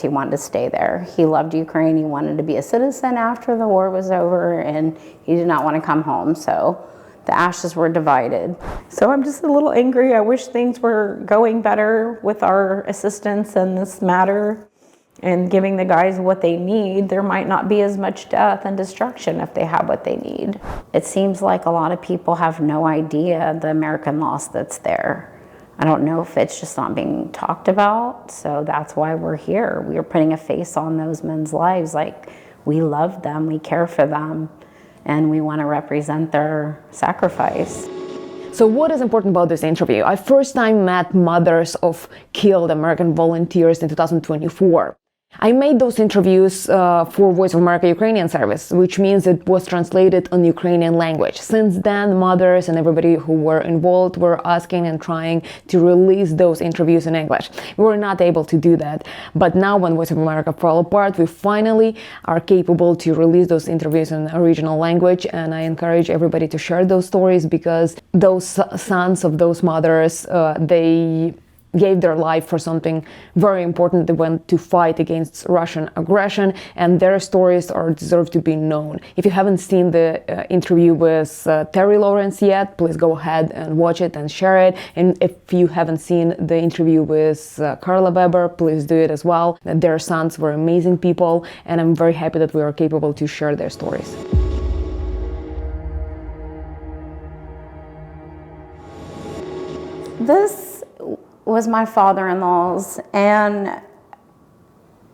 He wanted to stay there. He loved Ukraine. He wanted to be a citizen after the war was over, and he did not want to come home. So the ashes were divided. So I'm just a little angry. I wish things were going better with our assistance in this matter and giving the guys what they need. There might not be as much death and destruction if they have what they need. It seems like a lot of people have no idea the American loss that's there. I don't know if it's just not being talked about, so that's why we're here. We are putting a face on those men's lives. Like, we love them, we care for them, and we want to represent their sacrifice. So what is important about this interview? I first time met mothers of killed American volunteers in 2024. I made those interviews for Voice of America Ukrainian service, which means it was translated on Ukrainian language. Since then, mothers and everybody who were involved were asking and trying to release those interviews in English. We were not able to do that. But now when Voice of America fell apart, we finally are capable to release those interviews in original language. And I encourage everybody to share those stories, because those sons of those mothers, they gave their life for something very important. They went to fight against Russian aggression, and their stories deserve to be known. If you haven't seen the interview with Terrie Lawrence yet, please go ahead and watch it and share it. And if you haven't seen the interview with Carla Weber, please do it as well. Their sons were amazing people, and I'm very happy that we are capable to share their stories. This was my father-in-law's, and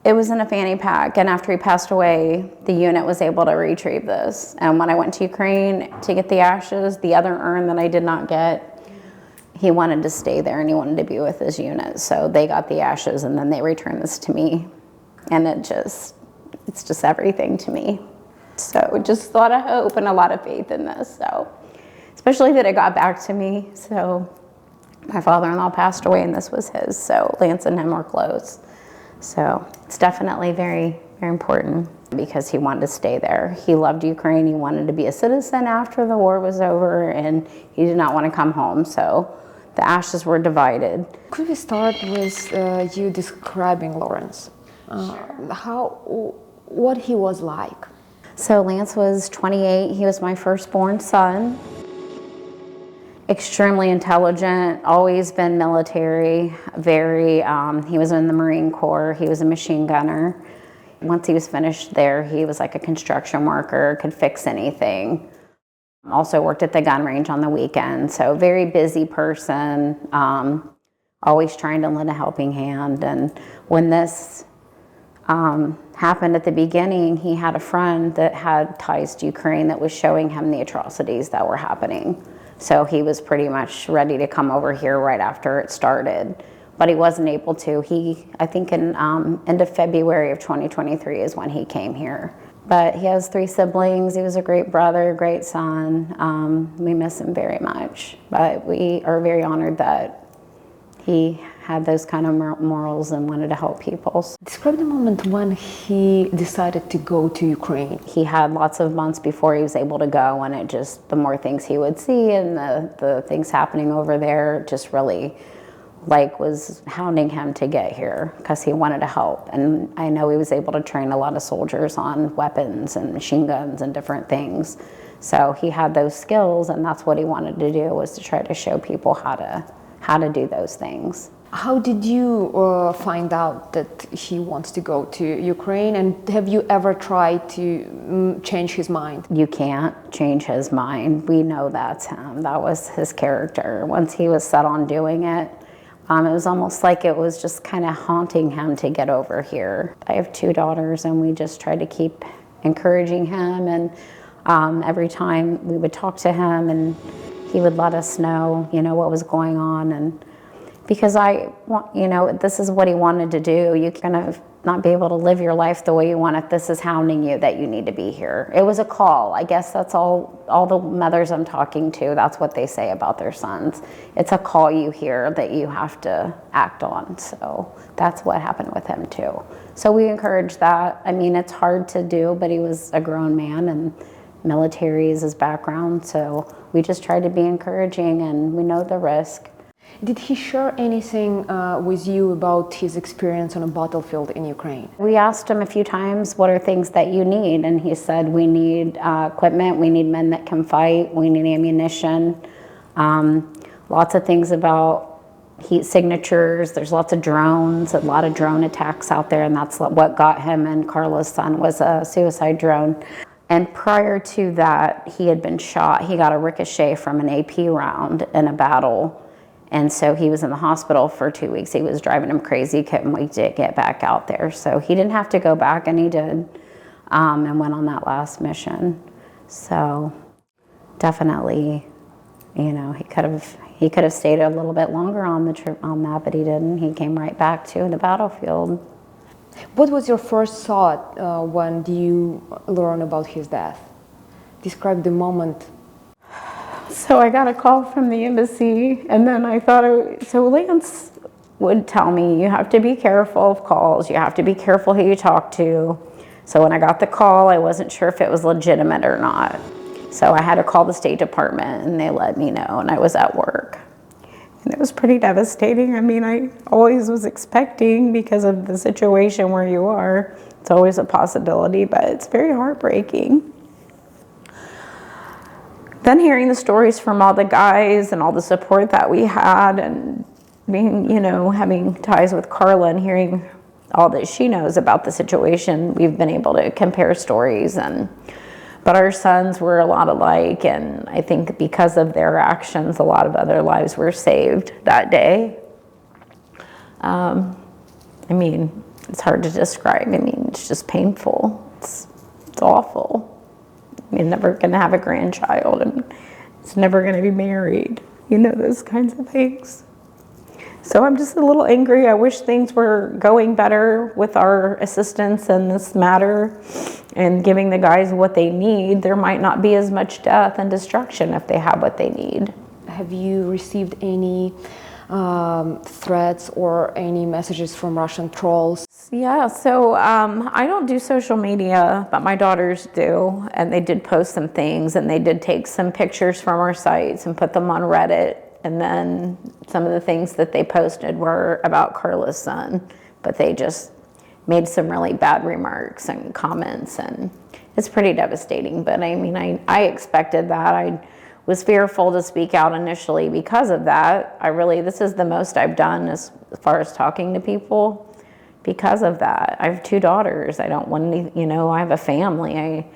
it was in a fanny pack, and after he passed away, the unit was able to retrieve this. And when I went to Ukraine to get the ashes, the other urn that I did not get, he wanted to stay there and he wanted to be with his unit. So they got the ashes and then they returned this to me, and it's just everything to me. So just a lot of hope and a lot of faith in this. So especially that it got back to me. So my father-in-law passed away and this was his, so Lance and him were close. So it's definitely very, very important because he wanted to stay there. He loved Ukraine. He wanted to be a citizen after the war was over, and he did not want to come home. So the ashes were divided. Could we start with you describing Lawrence? What he was like? So Lance was 28. He was my firstborn son. Extremely intelligent, always been military, he was in the Marine Corps, he was a machine gunner. Once he was finished there, he was like a construction worker, could fix anything. Also worked at the gun range on the weekend, so very busy person, always trying to lend a helping hand. And when this happened at the beginning, he had a friend that had ties to Ukraine that was showing him the atrocities that were happening. So he was pretty much ready to come over here right after it started, but he wasn't able to. I think in end of February of 2023 is when he came here. But he has 3 siblings. He was a great brother, great son. We miss him very much, but we are very honored that he had those kind of morals and wanted to help people. Describe the moment when he decided to go to Ukraine. He had lots of months before he was able to go, and the more things he would see and the things happening over there just really was hounding him to get here because he wanted to help. And I know he was able to train a lot of soldiers on weapons and machine guns and different things. So he had those skills, and that's what he wanted to do, was to try to show people how to do those things. How did you find out that he wants to go to Ukraine, and have you ever tried to change his mind? You can't change his mind. We know that's him. That was his character. Once he was set on doing it, it was almost like it was just kind of haunting him to get over here. I have 2 daughters, and we just try to keep encouraging him, and every time we would talk to him, and he would let us know, what was going on. And because this is what he wanted to do. You kind of not be able to live your life the way you want it. This is hounding you that you need to be here. It was a call. I guess that's all the mothers I'm talking to, that's what they say about their sons. It's a call you hear that you have to act on. So that's what happened with him too. So we encourage that. I mean, it's hard to do, but he was a grown man, and military is his background. So we just try to be encouraging, and we know the risk. Did he share anything with you about his experience on a battlefield in Ukraine? We asked him a few times, what are things that you need? And he said, we need equipment, we need men that can fight, we need ammunition, lots of things about heat signatures, there's lots of drones, a lot of drone attacks out there, and that's what got him and Carla's son was a suicide drone. And prior to that, he had been shot. He got a ricochet from an AP round in a battle. And so he was in the hospital for 2 weeks. He was driving him crazy, couldn't wait to get back out there. So he didn't have to go back, and he did, and went on that last mission. So definitely, you know, he could have stayed a little bit longer on the trip on that, but he didn't. He came right back to the battlefield. What was your first thought when you learned about his death? Describe the moment. So I got a call from the embassy, and then I thought, so Lance would tell me, you have to be careful of calls, you have to be careful who you talk to. So when I got the call, I wasn't sure if it was legitimate or not. So I had to call the State Department, and they let me know, and I was at work. And it was pretty devastating. I mean, I always was expecting, because of the situation where you are, it's always a possibility, but it's very heartbreaking. Then hearing the stories from all the guys and all the support that we had, and being, you know, having ties with Carla and hearing all that she knows about the situation, we've been able to compare stories. But our sons were a lot alike, and I think because of their actions, a lot of other lives were saved that day. I mean, it's hard to describe. I mean, it's just painful. It's awful. You're never going to have a grandchild, and it's never going to be married. You know, those kinds of things. So I'm just a little angry. I wish things were going better with our assistance in this matter and giving the guys what they need. There might not be as much death and destruction if they have what they need. Have you received any threats or any messages from Russian trolls? Yeah, so I don't do social media, but my daughters do, and they did post some things, and they did take some pictures from our sites and put them on Reddit. And then some of the things that they posted were about Carla's son, but they just made some really bad remarks and comments, and it's pretty devastating. But I mean, I expected that. I was fearful to speak out initially because of that. This is the most I've done as far as talking to people because of that. I have 2 daughters. I don't want any, you know, I have a family. I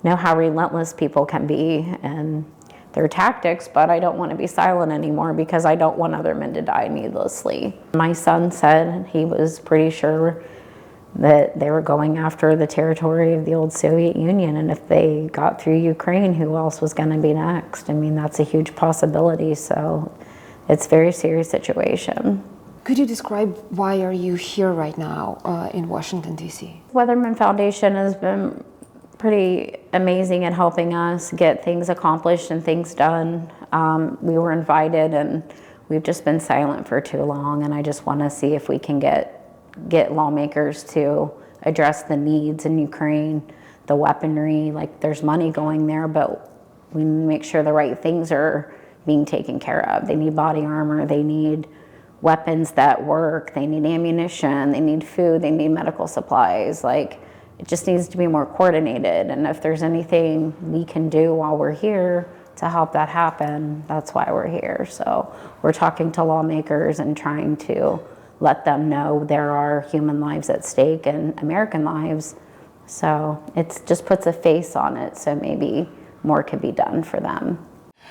know how relentless people can be and their tactics, but I don't want to be silent anymore because I don't want other men to die needlessly. My son said he was pretty sure that they were going after the territory of the old Soviet Union, and if they got through Ukraine, who else was going to be next? I mean, that's a huge possibility, so it's a very serious situation. Could you describe why are you here right now in Washington, D.C.? Weatherman Foundation has been pretty amazing at helping us get things accomplished and things done. We were invited, and we've just been silent for too long, and I just want to see if we can get lawmakers to address the needs in Ukraine, the weaponry. Like, there's money going there, but we need to make sure the right things are being taken care of. They need body armor, they need weapons that work, they need ammunition, they need food, they need medical supplies. Like, it just needs to be more coordinated, and if there's anything we can do while we're here to help that happen, that's why we're here. So we're talking to lawmakers and trying to let them know there are human lives at stake and American lives. So it just puts a face on it, so maybe more can be done for them.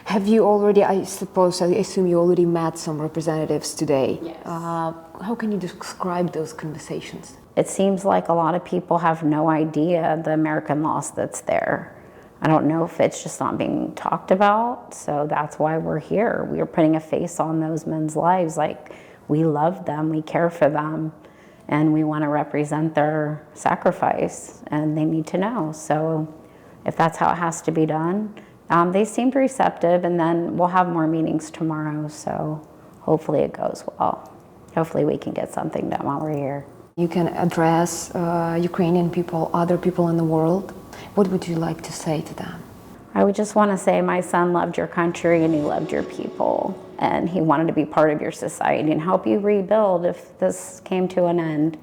Have you already, I assume you already met some representatives today. Yes. How can you describe those conversations? It seems like a lot of people have no idea the American loss that's there. I don't know if it's just not being talked about, so that's why we're here. We are putting a face on those men's lives. Like, we love them, we care for them, and we want to represent their sacrifice, and they need to know. So if that's how it has to be done, they seemed receptive, and then we'll have more meetings tomorrow, so hopefully it goes well. Hopefully we can get something done while we're here. You can address Ukrainian people, other people in the world. What would you like to say to them? I would just want to say my son loved your country and he loved your people, and he wanted to be part of your society and help you rebuild if this came to an end.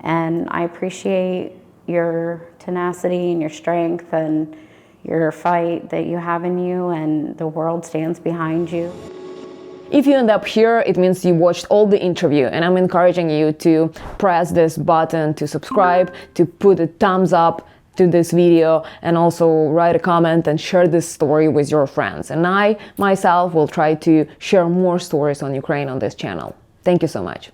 And I appreciate your tenacity and your strength and your fight that you have in you, and the world stands behind you. If you end up here, it means you watched all the interview, and I'm encouraging you to press this button to subscribe, to put a thumbs up to this video, and also write a comment and share this story with your friends. And I, myself, will try to share more stories on Ukraine on this channel. Thank you so much.